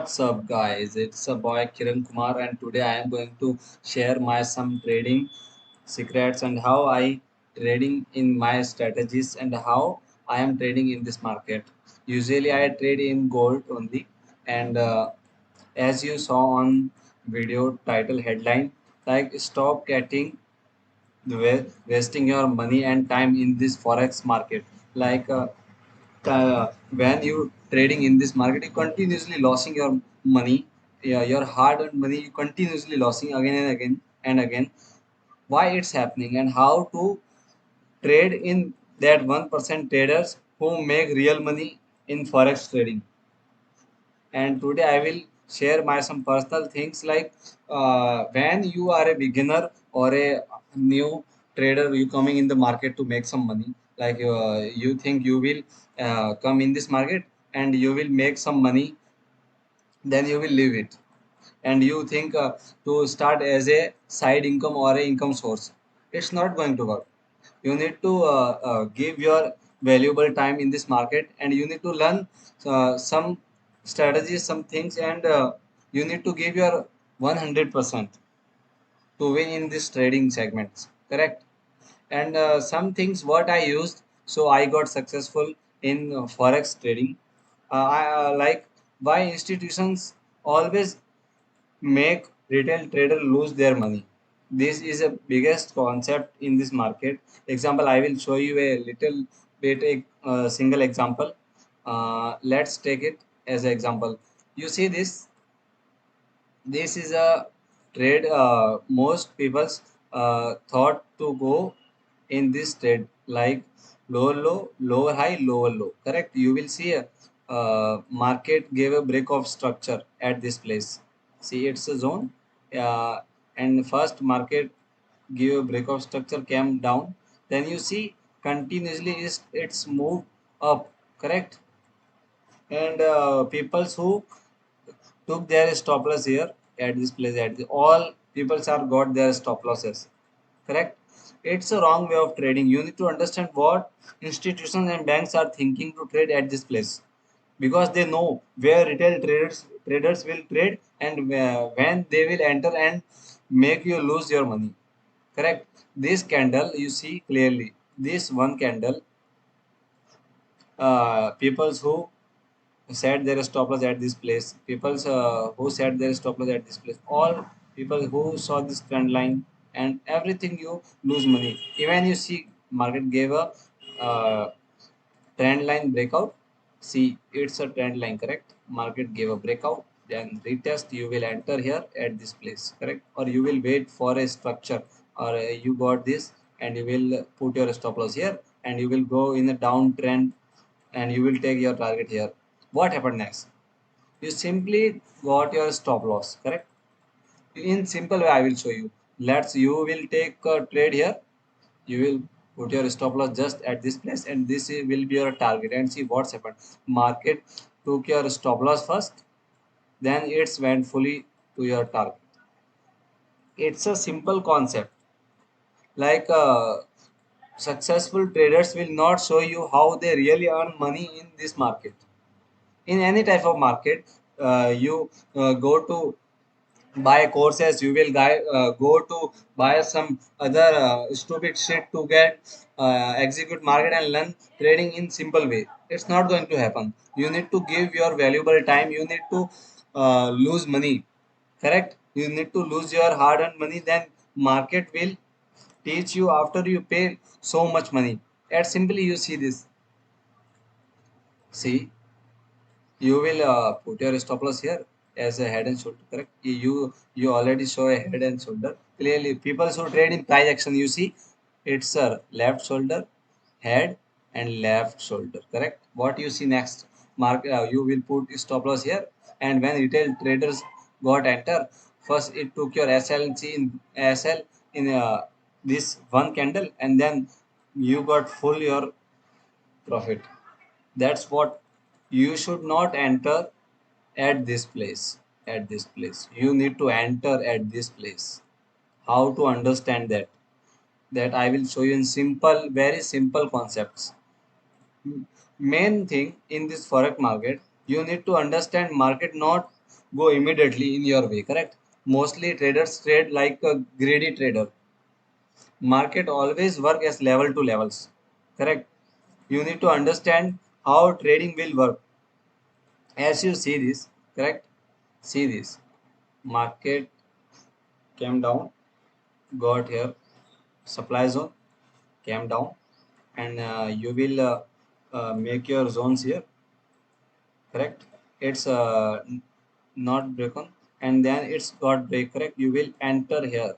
What's up, guys? It's a boy Kiran Kumar, and today I am going to share my some trading secrets and how I trading in my strategies and how I am trading in this market. Usually, I trade in gold only, and as you saw on video title headline, like stop getting wasting your money and time in this forex market. Like when you trading in this market, you continuously losing your money, yeah, your hard earned money, you continuously losing again and again and again. Why it's happening and how to trade in that 1% traders who make real money in forex trading. And today I will share my some personal things, like when you are a beginner or a new trader, you coming in the market to make some money, like you think you will come in this market and you will make some money, then you will leave it, and you think to start as a side income or a income source. It's not going to work. You need to give your valuable time in this market, and you need to learn some strategies, some things, and you need to give your 100% to win in this trading segments, correct? And some things what I used, so I got successful in forex trading. Like, why institutions always make retail trader lose their money. This is a biggest concept in this market. Example, I will show you a little bit a single example. Let's take it as an example. You see this. This is a trade. Most people thought to go in this trade, like lower low, lower high, lower low. Correct. You will see a market gave a break of structure at this place. See, it's a zone, uh, and first market give a break of structure, came down. Then you see continuously it's moved up. Correct. And people who took their stop loss here at this place, all people are got their stop losses, correct? It's a wrong way of trading. You need to understand what institutions and banks are thinking to trade at this place, because they know where retail traders will trade, and when they will enter and make you lose your money, correct? This candle you see clearly, this one candle, people who set their stop loss at this place, people who set their stop loss at this place, all people who saw this trend line and everything, you lose money. Even you see market gave a uh, trend line breakout. See, it's a trend line, correct? Market gave a breakout, then retest, you will enter here at this place, correct? Or you will wait for a structure, or you got this and you will put your stop loss here, and you will go in a downtrend and you will take your target here. What happened next? You simply got your stop loss, correct? In simple way I will show you. Let's, you will take a trade here, you will put your stop loss just at this place, and will be your target. And see what's happened. Market took your stop loss first, then it's went fully to your target. It's a simple concept. Like successful traders will not show you how they really earn money in this market. In any type of market, you go to buy courses, you will go to buy some other stupid shit to get execute market and learn trading in simple way. It's not going to happen. You need to give your valuable time, you need to lose money, correct? You need to lose your hard earned money, then market will teach you after you pay so much money. And simply you see this. See, you will put your stop loss here as a head and shoulder, correct? You already show a head and shoulder clearly. People who trade in price action, you see it's a left shoulder, head, and left shoulder, correct? What you see next, mark, you will put stop loss here, and when retail traders got enter, first it took your SLC in SL in this one candle, and then you got full your profit. That's what you should not enter at this place. At this place you need to enter at this place. How to understand that? That I will show you in simple, very simple concepts. Main thing in this forex market, you need to understand market, not go immediately in your way, correct? Mostly traders trade like a greedy trader. Market always work as level to levels, correct? You need to understand how trading will work. As you see this, correct? See this. Market came down, got here, supply zone came down, and you will make your zones here, correct? It's not broken, and then it's got break, correct? You will enter here,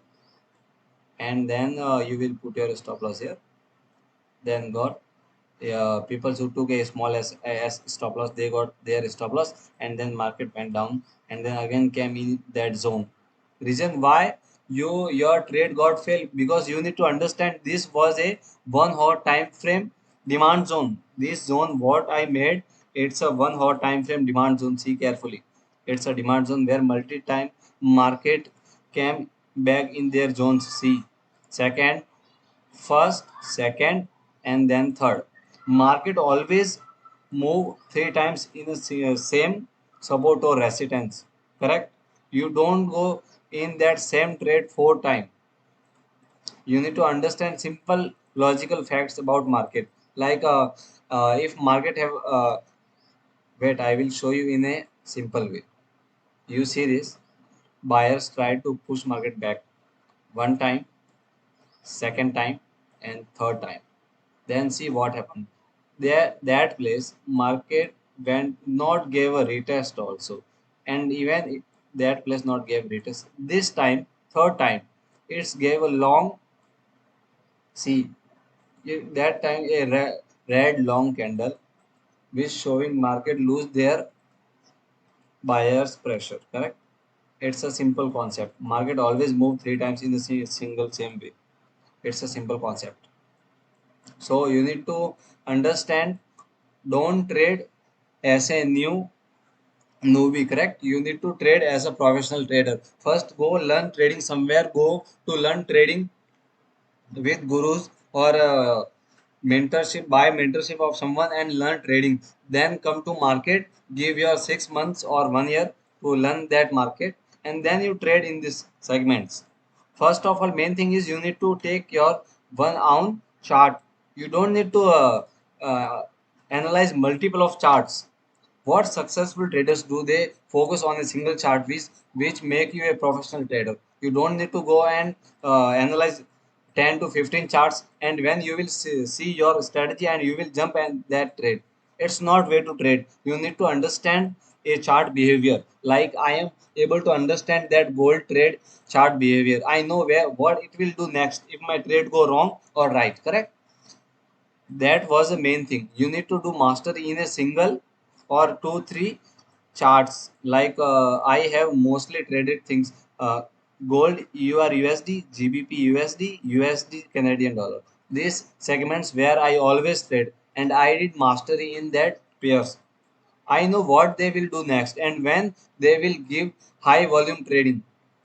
and then you will put your stop loss here. Then got people who took a small as stop loss, they got their stop loss, and then market went down, and then again came in that zone. Reason why your trade got failed, because you need to understand this was a 1 hour time frame demand zone. This zone what I made, it's a 1 hour time frame demand zone. See carefully, it's a demand zone where multi time market came back in their zones. See, second, first, second, and then third. Market always move three times in the same support or resistance. Correct? You don't go in that same trade four times. You need to understand simple logical facts about market. Like if market have wait, I will show you in a simple way. You see this, buyers try to push market back one time, second time, and third time. Then see what happened. There, that place market went not gave a retest also, and even that place not gave retest. This time, third time, it's gave a long. See, that time a red long candle, which showing market lose their buyers pressure. Correct. It's a simple concept. Market always move three times in the single same way. It's a simple concept. So you need to understand. Don't trade as a newbie, correct? You need to trade as a professional trader. First, go learn trading somewhere. Go to learn trading with gurus or mentorship, buy mentorship of someone and learn trading. Then come to market, give your 6 months or 1 year to learn that market, and then you trade in these segments. First of all, main thing is you need to take your 1 hour chart. You don't need to uh, analyze multiple of charts. What successful traders do, they focus on a single chart, which make you a professional trader. You don't need to go and analyze 10 to 15 charts, and when you will see your strategy and you will jump and that trade. It's not way to trade. You need to understand a chart behavior. Like I am able to understand that gold trade chart behavior. I know where what it will do next if my trade go wrong or right, correct? That was the main thing. You need to do master in a single or two three charts. Like I have mostly traded things, gold, USD, GBP, USD, Canadian dollar. These segments where I always trade, and I did mastery in that pairs. I know what they will do next and when they will give high volume trading.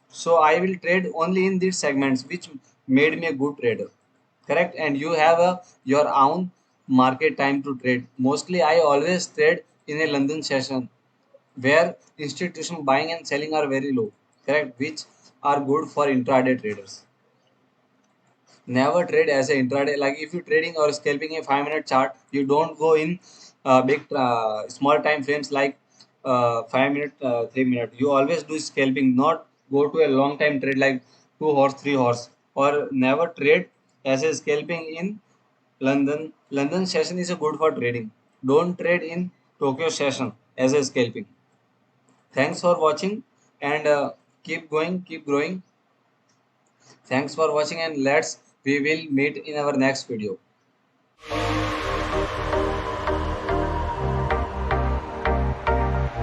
So I will trade only in these segments, which made me a good trader. Correct? And you have your own market time to trade. Mostly I always trade in a London session where institutional buying and selling are very low. Correct? Which are good for intraday traders. Never trade as a intraday. Like if you trading or scalping a 5 minute chart, you don't go in big small time frames like 5 minute, 3 minute. You always do scalping, not go to a long time trade like 2 horse, 3 horse, or never trade as a scalping in London session is a good for trading. Don't trade in Tokyo session as a scalping. Thanks for watching, and keep going, keep growing. Thanks for watching, and we will meet in our next video.